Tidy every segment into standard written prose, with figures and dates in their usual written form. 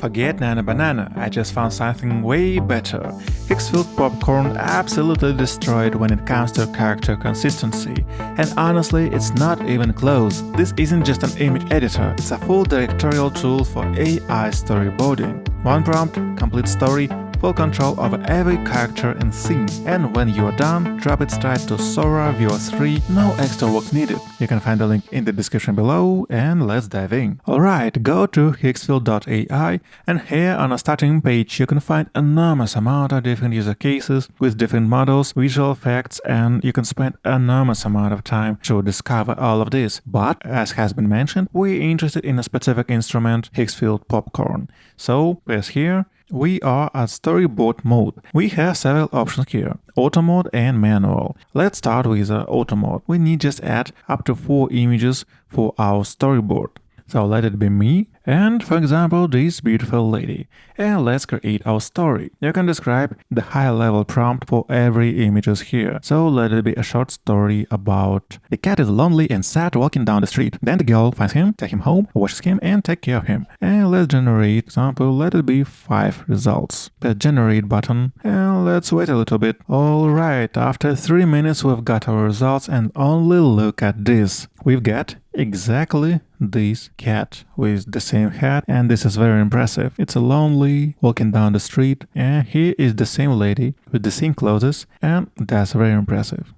Forget Nana Banana, I just found something way better. Higgsfield Popcorn absolutely destroyed when it comes to character consistency. And honestly, it's not even close. This isn't just an image editor, it's a full directorial tool for AI storyboarding. One prompt, complete story, full control over every character and scene. And when you're done, drop it straight to Sora Viewer 3, no extra work needed. You can find the link in the description below, and let's dive in. Alright, go to higgsfield.ai, and here on the starting page you can find enormous amount of different user cases with different models, visual effects, and you can spend enormous amount of time to discover all of this. But, as has been mentioned, we're interested in a specific instrument, Higgsfield Popcorn. So, press here. We are at storyboard mode. We have several options here, auto mode and manual. Let's start with auto mode. We need just add up to 4 images for our storyboard. So let it be me and, for example, this beautiful lady. And let's create our story. You can describe the high-level prompt for every images here. So let it be a short story about the cat is lonely and sad walking down the street. Then the girl finds him, take him home, washes him, and take care of him. And let's generate example. Let it be 5 results. Press generate button and let's wait a little bit. Alright, after 3 minutes we've got our results, and only look at this. We've got exactly this cat with the same hat, and this is very impressive. It's a lonely walking down the street, and here is the same lady with the same clothes, and that's very impressive.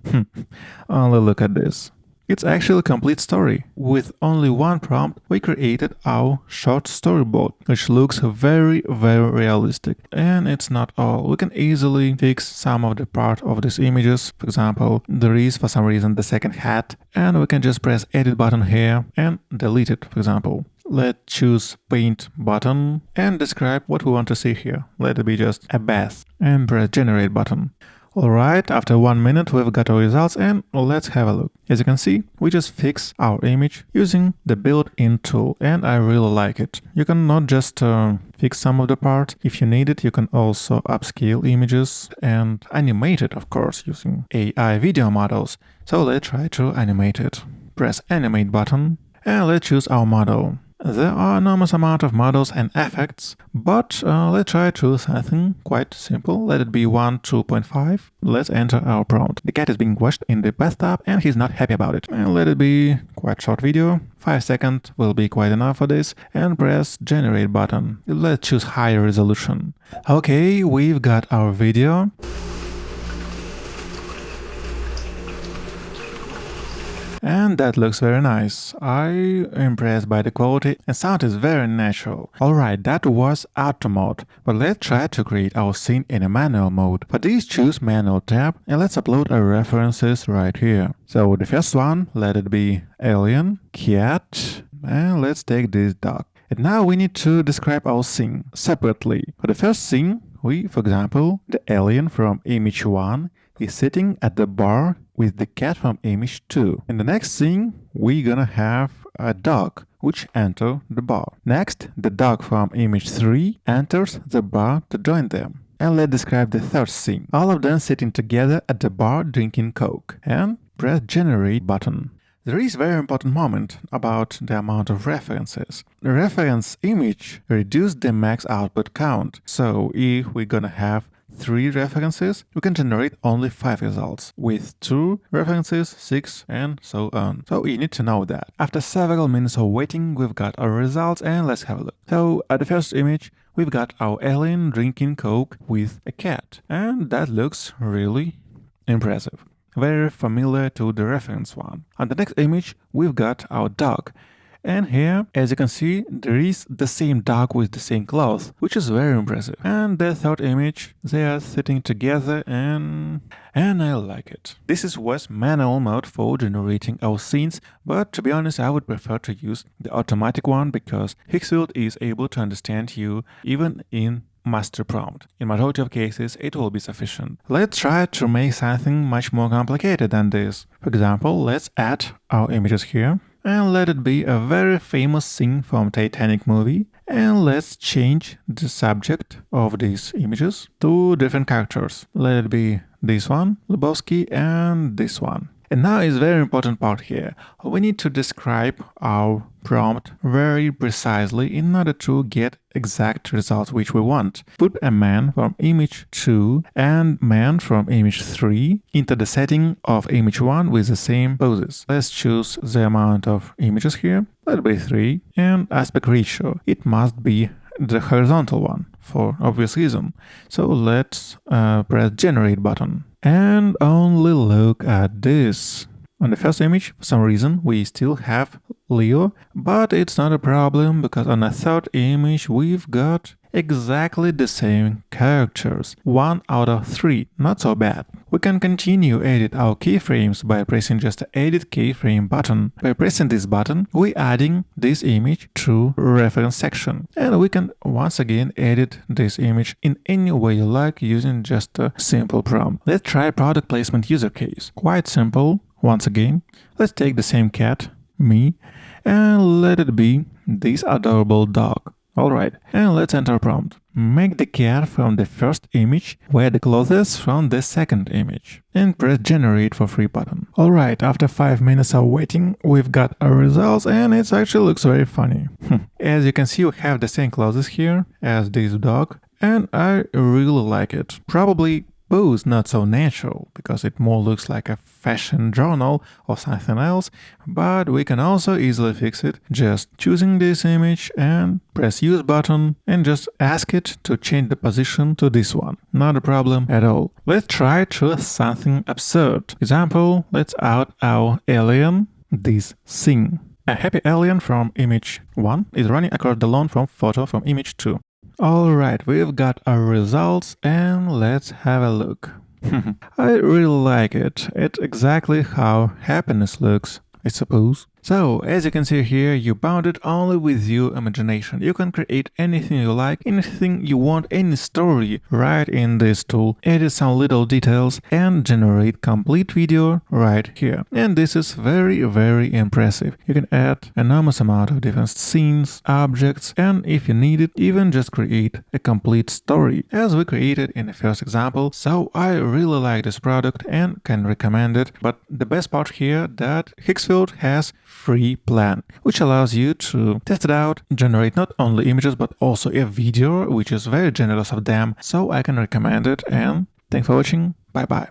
Only look at this. It's actually a complete story. With only one prompt, we created our short storyboard, which looks very realistic. And it's not all. We can easily fix some of the part of these images. For example, there is for some reason the second hat, and we can just press edit button here and delete it, for example. Let's choose paint button and describe what we want to see here. Let it be just a bath, and press generate button. Alright, after 1 minute we've got our results, and let's have a look. As you can see, we just fix our image using the built-in tool, and I really like it. You can not just fix some of the part. If you need it, you can also upscale images and animate it, of course, using AI video models. So let's try to animate it. Press animate button and let's choose our model. There are enormous amount of models and effects, but let's try to something quite simple. Let it be 2.5. Let's enter our prompt. The cat is being washed in the bathtub and he's not happy about it. And let it be quite short video. 5 seconds will be quite enough for this, and press generate button. Let's choose higher resolution. Okay, we've got our video. And that looks very nice. I'm impressed by the quality, and sound is very natural. Alright, that was auto mode, but let's try to create our scene in a manual mode. For this, choose manual tab and let's upload our references right here. So the first one, let it be alien, cat, and let's take this dog. And now we need to describe our scene separately. For the first scene, for example, the alien from image 1 is sitting at the bar with the cat from image 2. In the next scene, we're gonna have a dog which enter the bar. Next, the dog from image 3 enters the bar to join them. And let's describe the third scene. All of them sitting together at the bar drinking Coke. And press generate button. There is a very important moment about the amount of references. The reference image reduces the max output count. So if we're gonna have 3 references, we can generate only 5 results. With 2 references, 6, and so on. So you need to know that. After several minutes of waiting, we've got our results, and let's have a look. So at the first image, we've got our alien drinking Coke with a cat. And that looks really impressive. Very familiar to the reference one. On the next image, we've got our dog. And here, as you can see, there is the same dog with the same clothes, which is very impressive. And the third image, they are sitting together and I like it. This was manual mode for generating our scenes, but to be honest, I would prefer to use the automatic one because Higgsfield is able to understand you even in master prompt. In majority of cases, it will be sufficient. Let's try to make something much more complicated than this. For example, let's add our images here. And let it be a very famous scene from Titanic movie. And let's change the subject of these images to different characters. Let it be this one, Lebowski, and this one. And now is very important part here. We need to describe our prompt very precisely in order to get exact results which we want. Put a man from image 2 and man from image 3 into the setting of image 1 with the same poses. Let's choose the amount of images here. Let it be 3. And aspect ratio. It must be the horizontal one for obvious reason. So let's press generate button and only look at this. On the first image, for some reason, we still have Leo, but it's not a problem because on the third image we've got exactly the same characters. 1 out of 3, not so bad. We can continue edit our keyframes by pressing just the edit keyframe button. By pressing this button, we're adding this image to reference section. And we can once again edit this image in any way you like using just a simple prompt. Let's try product placement user case. Quite simple. Once again, let's take the same cat, me, and let it be this adorable dog. Alright, and let's enter prompt. Make the cat from the first image, wear the clothes from the second image, and press generate for free button. Alright, after 5 minutes of waiting, we've got our results and it actually looks very funny. As you can see, we have the same clothes here as this dog, and I really like it. Probably pose not so natural because it more looks like a fashion journal or something else, but we can also easily fix it just choosing this image and press use button and just ask it to change the position to this one. Not a problem at all. Let's try to something absurd. Example, let's add our alien, this thing. A happy alien from image 1 is running across the lawn from photo from image 2. Alright, we've got our results and let's have a look. I really like it. It's exactly how happiness looks, I suppose. So, as you can see here, you bound it only with your imagination. You can create anything you like, anything you want, any story right in this tool, edit some little details and generate complete video right here. And this is very, very impressive. You can add enormous amount of different scenes, objects, and if you need it, even just create a complete story, as we created in the first example. So I really like this product and can recommend it. But the best part here that Higgsfield has free plan, which allows you to test it out, generate not only images but also a video, which is very generous of them, so I can recommend it. And thanks for watching. Bye bye.